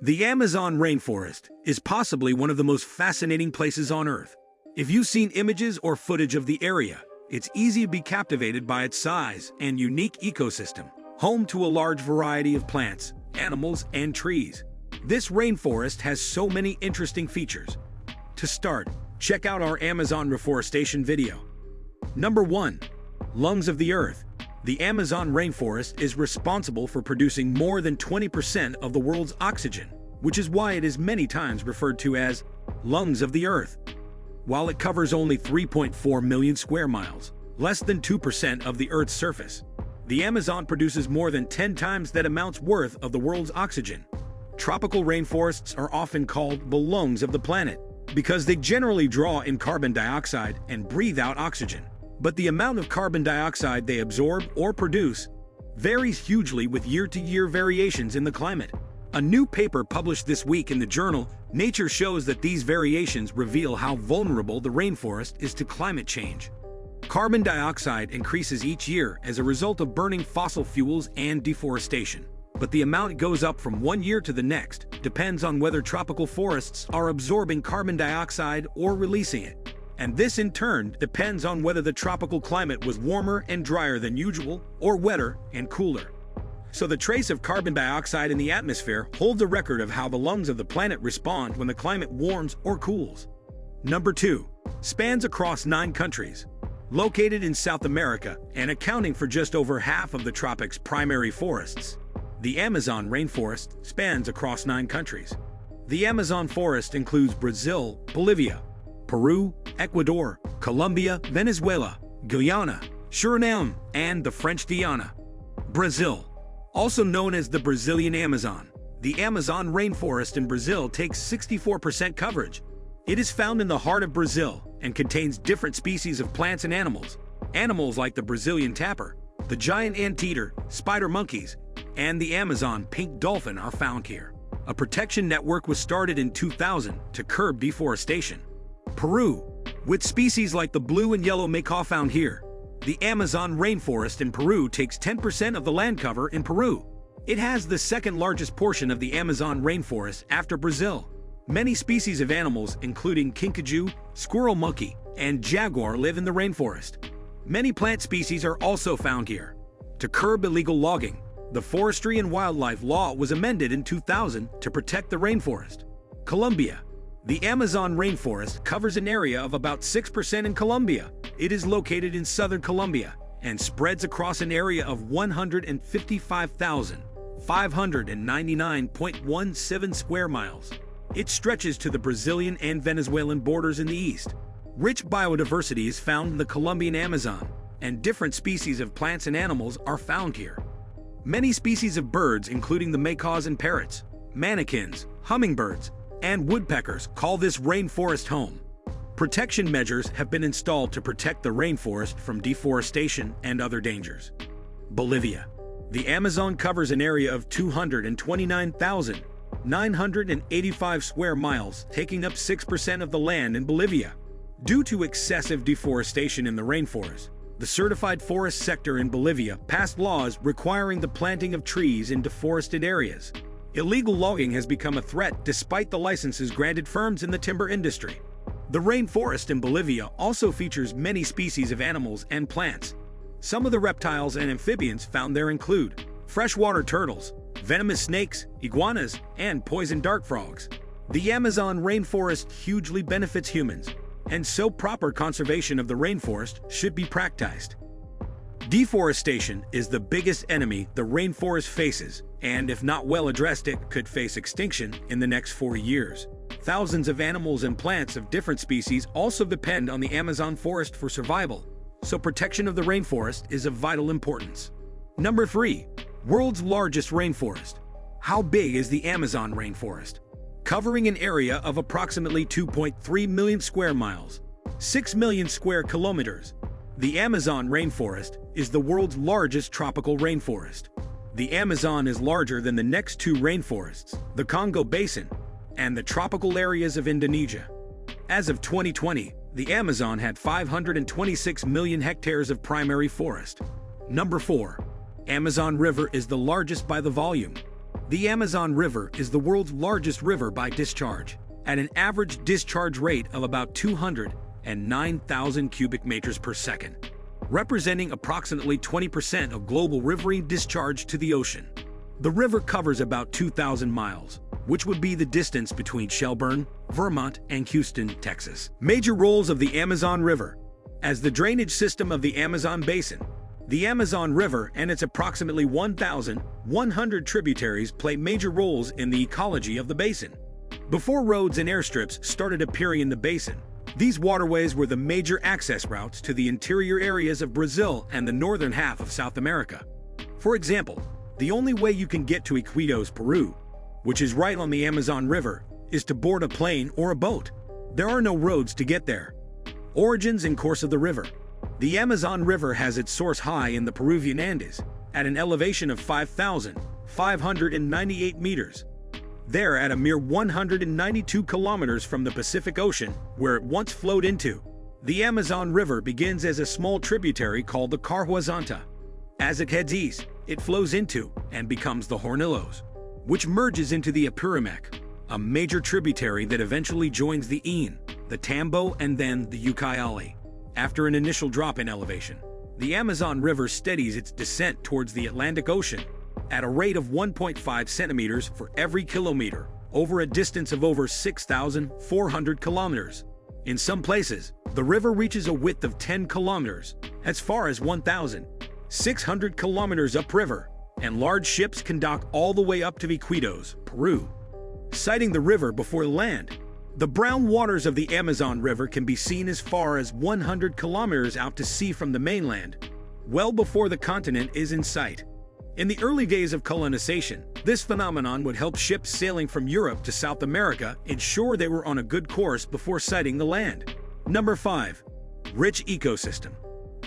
The Amazon rainforest is possibly one of the most fascinating places on Earth. If you've seen images or footage of the area, it's easy to be captivated by its size and unique ecosystem, home to a large variety of plants, animals, and trees. This rainforest has so many interesting features. To start, check out our Amazon reforestation video. Number 1. Lungs of the Earth. The Amazon rainforest is responsible for producing more than 20% of the world's oxygen, which is why it is many times referred to as lungs of the Earth. While it covers only 3.4 million square miles, less than 2% of the Earth's surface, the Amazon produces more than 10 times that amount's worth of the world's oxygen. Tropical rainforests are often called the lungs of the planet because they generally draw in carbon dioxide and breathe out oxygen. But the amount of carbon dioxide they absorb or produce varies hugely with year-to-year variations in the climate. A new paper published this week in the journal Nature shows that these variations reveal how vulnerable the rainforest is to climate change. Carbon dioxide increases each year as a result of burning fossil fuels and deforestation. But the amount goes up from one year to the next, depends on whether tropical forests are absorbing carbon dioxide or releasing it. And this in turn depends on whether the tropical climate was warmer and drier than usual or wetter and cooler. So the trace of carbon dioxide in the atmosphere holds a record of how the lungs of the planet respond when the climate warms or cools. Number 2. Spans across 9 countries. Located in South America and accounting for just over half of the tropics' primary forests, the Amazon rainforest spans across 9 countries. The Amazon forest includes Brazil, Bolivia, Peru, Ecuador, Colombia, Venezuela, Guyana, Suriname, and the French Guiana. Brazil. Also known as the Brazilian Amazon, the Amazon rainforest in Brazil takes 64% coverage. It is found in the heart of Brazil and contains different species of plants and animals. Animals like the Brazilian tapir, the giant anteater, spider monkeys, and the Amazon pink dolphin are found here. A protection network was started in 2000 to curb deforestation. Peru. With species like the blue and yellow macaw found here, the Amazon rainforest in Peru takes 10% of the land cover in Peru. It has the second largest portion of the Amazon rainforest after Brazil. Many species of animals, including kinkajou, squirrel monkey, and jaguar, live in the rainforest. Many plant species are also found here. To curb illegal logging, the Forestry and Wildlife Law was amended in 2000 to protect the rainforest. Colombia. The Amazon rainforest covers an area of about 6% in Colombia. It is located in southern Colombia and spreads across an area of 155,599.17 square miles. It stretches to the Brazilian and Venezuelan borders in the east. Rich biodiversity is found in the Colombian Amazon, and different species of plants and animals are found here. Many species of birds, including the macaws and parrots, manakins, hummingbirds, and woodpeckers, call this rainforest home. Protection measures have been installed to protect the rainforest from deforestation and other dangers. Bolivia. The Amazon covers an area of 229,985 square miles, taking up 6% of the land in Bolivia. Due to excessive deforestation in the rainforest, the certified forest sector in Bolivia passed laws requiring the planting of trees in deforested areas. Illegal logging has become a threat despite the licenses granted firms in the timber industry. The rainforest in Bolivia also features many species of animals and plants. Some of the reptiles and amphibians found there include freshwater turtles, venomous snakes, iguanas, and poison dart frogs. The Amazon rainforest hugely benefits humans, and so proper conservation of the rainforest should be practiced. Deforestation is the biggest enemy the rainforest faces, and if not well addressed, it could face extinction in the next 4 years. Thousands of animals and plants of different species also depend on the Amazon forest for survival, so protection of the rainforest is of vital importance. Number 3. World's largest rainforest. How big is the Amazon rainforest? Covering an area of approximately 2.3 million square miles, 6 million square kilometers, the Amazon rainforest is the world's largest tropical rainforest. The Amazon is larger than the next 2 rainforests, the Congo Basin and the tropical areas of Indonesia. As of 2020, the Amazon had 526 million hectares of primary forest. Number 4. Amazon River is the largest by the volume. The Amazon River is the world's largest river by discharge, at an average discharge rate of about 209,000 cubic meters per second, representing approximately 20% of global riverine discharge to the ocean. The river covers about 2,000 miles, which would be the distance between Shelburne, Vermont, and Houston, Texas. Major roles of the Amazon River. As the drainage system of the Amazon Basin, the Amazon River and its approximately 1,100 tributaries play major roles in the ecology of the basin. Before roads and airstrips started appearing in the basin, these waterways were the major access routes to the interior areas of Brazil and the northern half of South America. For example, the only way you can get to Mosquitoes, Peru, which is right on the Amazon River, is to board a plane or a boat. There are no roads to get there. Origins and course of the river. The Amazon River has its source high in the Peruvian Andes, at an elevation of 5,598 meters. There, at a mere 192 kilometers from the Pacific Ocean, where it once flowed into, the Amazon River begins as a small tributary called the Carhuazanta. As it heads east, it flows into and becomes the Hornillos, which merges into the Apurimac, a major tributary that eventually joins the Ain, the Tambo, and then the Ucayali. After an initial drop in elevation, the Amazon River steadies its descent towards the Atlantic Ocean at a rate of 1.5 centimeters for every kilometer, over a distance of over 6,400 kilometers. In some places, the river reaches a width of 10 kilometers, as far as 1,600 kilometers upriver, and large ships can dock all the way up to Mosquitoes, Peru. Sighting the river before the land. The brown waters of the Amazon River can be seen as far as 100 kilometers out to sea from the mainland, well before the continent is in sight. In the early days of colonization, this phenomenon would help ships sailing from Europe to South America ensure they were on a good course before sighting the land. Number 5. Rich ecosystem.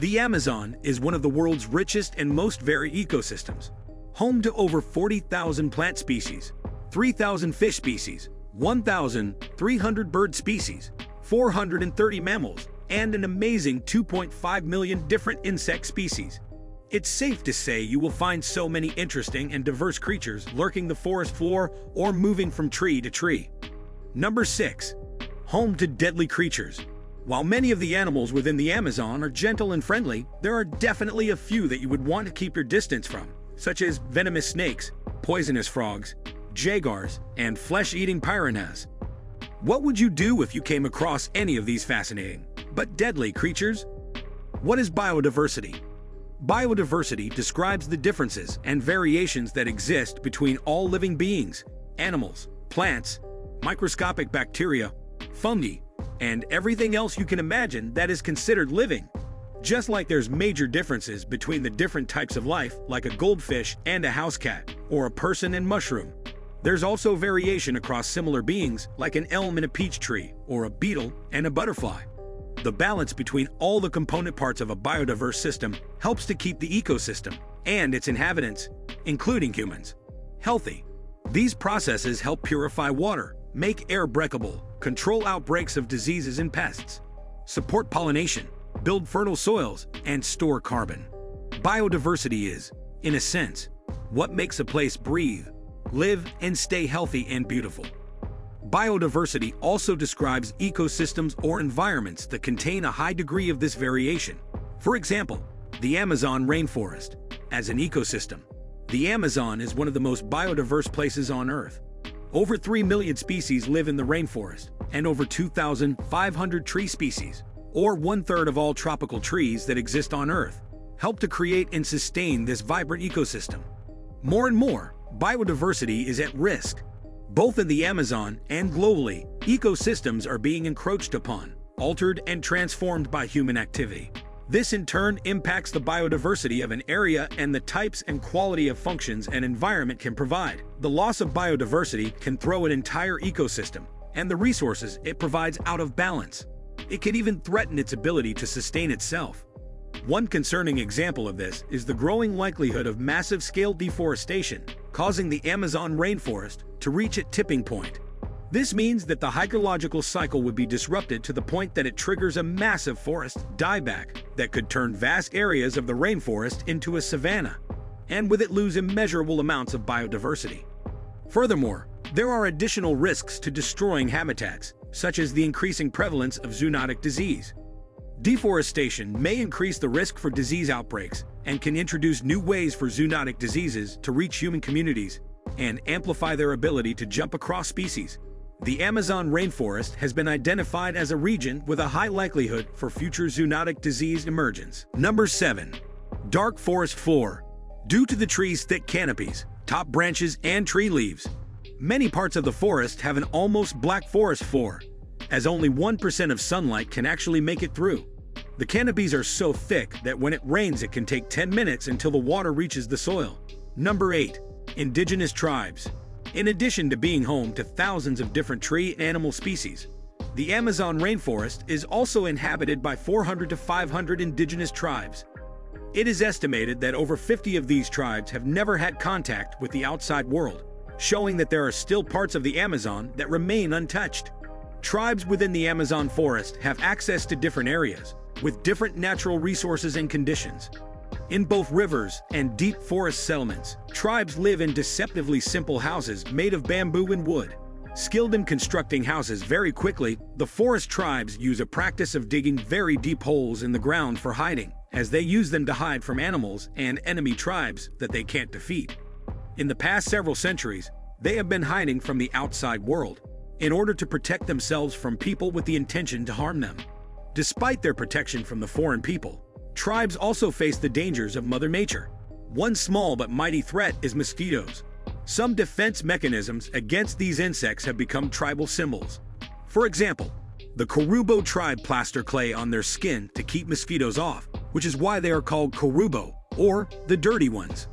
The Amazon is one of the world's richest and most varied ecosystems, home to over 40,000 plant species, 3,000 fish species, 1,300 bird species, 430 mammals, and an amazing 2.5 million different insect species. It's safe to say you will find so many interesting and diverse creatures lurking the forest floor or moving from tree to tree. Number 6. Home to deadly creatures. While many of the animals within the Amazon are gentle and friendly, there are definitely a few that you would want to keep your distance from, such as venomous snakes, poisonous frogs, jaguars, and flesh-eating piranhas. What would you do if you came across any of these fascinating but deadly creatures? What is biodiversity? Biodiversity describes the differences and variations that exist between all living beings, animals, plants, microscopic bacteria, fungi, and everything else you can imagine that is considered living. Just like there's major differences between the different types of life, like a goldfish and a house cat, or a person and mushroom, there's also variation across similar beings, like an elm and a peach tree, or a beetle and a butterfly. The balance between all the component parts of a biodiverse system helps to keep the ecosystem and its inhabitants, including humans, healthy. These processes help purify water, make air breathable, control outbreaks of diseases and pests, support pollination, build fertile soils, and store carbon. Biodiversity is, in a sense, what makes a place breathe, live, and stay healthy and beautiful. Biodiversity also describes ecosystems or environments that contain a high degree of this variation. For example, the Amazon rainforest. As an ecosystem, the Amazon is one of the most biodiverse places on Earth. Over 3 million species live in the rainforest, and over 2,500 tree species, or 1/3 of all tropical trees that exist on Earth, help to create and sustain this vibrant ecosystem. More and more, biodiversity is at risk. Both in the Amazon and globally, ecosystems are being encroached upon, altered, and transformed by human activity. This in turn impacts the biodiversity of an area and the types and quality of functions an environment can provide. The loss of biodiversity can throw an entire ecosystem and the resources it provides out of balance. It can even threaten its ability to sustain itself. One concerning example of this is the growing likelihood of massive-scale deforestation, causing the Amazon rainforest to reach a tipping point. This means that the hydrological cycle would be disrupted to the point that it triggers a massive forest dieback that could turn vast areas of the rainforest into a savanna, and with it lose immeasurable amounts of biodiversity. Furthermore, there are additional risks to destroying habitats, such as the increasing prevalence of zoonotic disease. Deforestation may increase the risk for disease outbreaks and can introduce new ways for zoonotic diseases to reach human communities and amplify their ability to jump across species. The Amazon rainforest has been identified as a region with a high likelihood for future zoonotic disease emergence. Number 7. Dark forest floor. Due to the tree's thick canopies, top branches, and tree leaves, many parts of the forest have an almost black forest floor, as only 1% of sunlight can actually make it through. The canopies are so thick that when it rains it can take 10 minutes until the water reaches the soil. Number 8. Indigenous tribes. In addition to being home to thousands of different tree and animal species, the Amazon rainforest is also inhabited by 400 to 500 indigenous tribes. It is estimated that over 50 of these tribes have never had contact with the outside world, showing that there are still parts of the Amazon that remain untouched. Tribes within the Amazon forest have access to different areas, with different natural resources and conditions. In both rivers and deep forest settlements, tribes live in deceptively simple houses made of bamboo and wood. Skilled in constructing houses very quickly, the forest tribes use a practice of digging very deep holes in the ground for hiding, as they use them to hide from animals and enemy tribes that they can't defeat. In the past several centuries, they have been hiding from the outside world in order to protect themselves from people with the intention to harm them. Despite their protection from the foreign people, tribes also face the dangers of Mother Nature. One small but mighty threat is mosquitoes. Some defense mechanisms against these insects have become tribal symbols. For example, the Korubo tribe plaster clay on their skin to keep mosquitoes off, which is why they are called Korubo, or the dirty ones.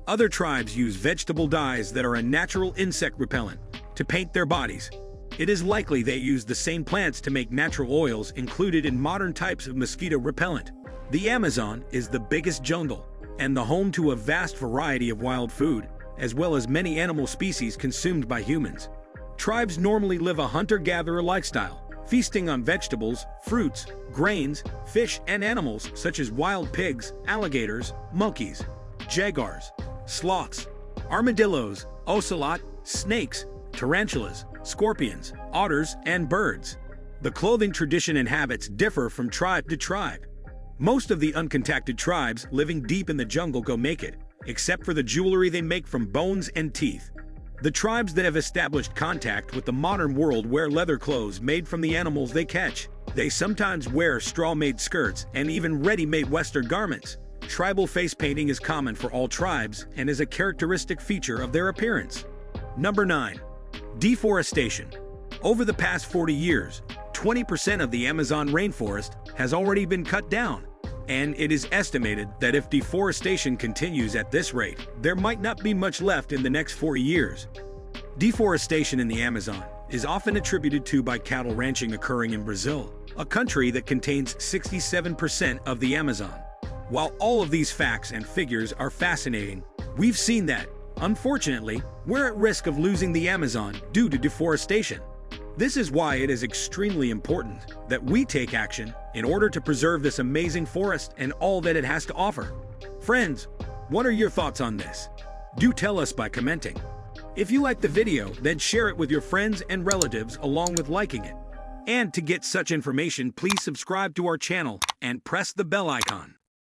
Other tribes use vegetable dyes that are a natural insect repellent to paint their bodies. It is likely they use the same plants to make natural oils included in modern types of mosquito repellent. The Amazon is the biggest jungle and the home to a vast variety of wild food, as well as many animal species consumed by humans. Tribes normally live a hunter-gatherer lifestyle, feasting on vegetables, fruits, grains, fish, and animals such as wild pigs, alligators, monkeys, jaguars, sloths, armadillos, ocelot, snakes, tarantulas, scorpions, otters, and birds. The clothing tradition and habits differ from tribe to tribe. Most of the uncontacted tribes living deep in the jungle go naked, except for the jewelry they make from bones and teeth. The tribes that have established contact with the modern world wear leather clothes made from the animals they catch. They sometimes wear straw-made skirts and even ready-made Western garments. Tribal face painting is common for all tribes and is a characteristic feature of their appearance. Number 9. Deforestation. Over the past 40 years, 20% of the Amazon rainforest has already been cut down, and it is estimated that if deforestation continues at this rate, there might not be much left in the next 40 years. Deforestation in the Amazon is often attributed to by cattle ranching occurring in Brazil, a country that contains 67% of the Amazon. While all of these facts and figures are fascinating, we've seen that, unfortunately, we're at risk of losing the Amazon due to deforestation. This is why it is extremely important that we take action in order to preserve this amazing forest and all that it has to offer. Friends, what are your thoughts on this? Do tell us by commenting. If you liked the video, then share it with your friends and relatives along with liking it. And to get such information, please subscribe to our channel and press the bell icon.